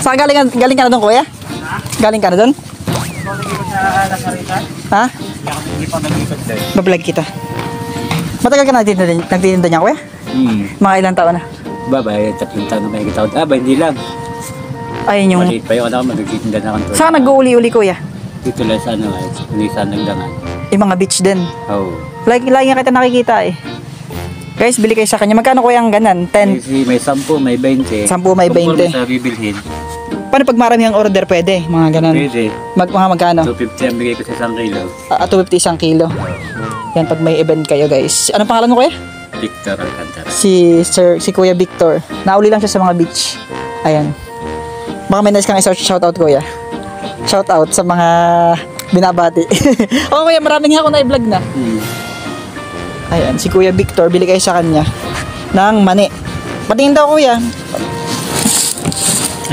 Saan galing ka na doon, kuya? Galing ka na doon? Ha? Bablog kita. Matagal ka na nagtitinda niya, kuya? Mga ilang taon na? Babay, 3 taon na may taon. Hindi lang. Ayun yung... Maliit pa yung ako, magtitinda na ako. Saan nag-uuli-uli, kuya? Dito lang sa ano, Nisan nagdangan. Yung mga beach din. Oo. Lagi nga kita nakikita eh. Guys, bili kayo sa kanya. Magkano kuya ang ganan? 10? May 10, may 20. 10, may 20. Kung sa bibilhin. Paano pag marami ang order pwede? Mga ganan. Pwede. Mga magkano? 250 ang bigay ko sa 1 kilo. 250 1 kilo. Yan pag may event kayo guys. Anong pangalan mo kuya? Victor Alcantara. Si Kuya Victor. Nauli lang siya sa mga beach. Ayan. Baka may nice kang shoutout kuya. Shoutout sa mga binabati. Oo kuya, maraming nga ako na-vlog na. Ayan, si Kuya Victor, bili kayo sa kanya ng mani. Patingin daw kuya.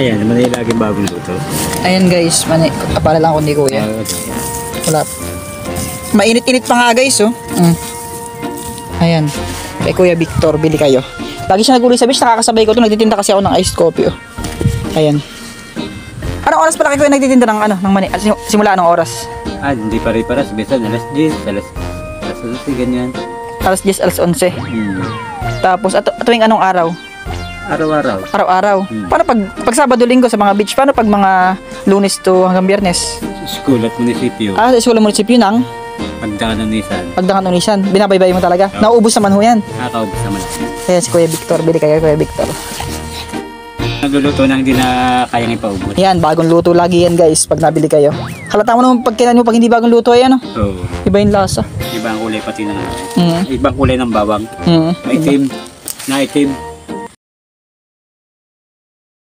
Ayan, mani lagi bagong luto. Ayan guys, mani. Kapala lang ako ni kuya. Wala. Mainit-init pa nga guys, oh. Ayan. Kay Kuya Victor, bili kayo. Lagi siya nag-uli sa beach, nakakasabay ko ito. Nagtitinda kasi ako ng iced coffee, oh. Ayan. Anong oras pala kay Kuya nagtitinda ng mani? Simula anong oras? Hindi pare-paras. Bisan, alas 10, alas 11, ganyan. Alas 10, alas 11. Tapos, tuwing anong araw? Araw-araw. Araw-araw. Paano pag Sabado, Linggo sa mga beach? Paano pag mga Lunes to hanggang Biyernes? School at munisipyo. Sa school at munisipyo ng? Pagdaan ng Nisan. Pagdaan ng Nisan. Binabaybay mo talaga? Oh. Nauubos naman ho yan. Nakakaubos naman. Ayan si Kuya Victor. Bili kayo Kuya Victor. Nagluluto na hindi na kayang ipaubos. Yan, bagong luto lagi yan guys pag nabili kayo. Halata mo naman pag kailan mo pag hindi bagong luto yan, no? Oo. Iba yung lasa. Ibang kulay pati na. Ibang kulay ng bawang. Maitim. Na itim.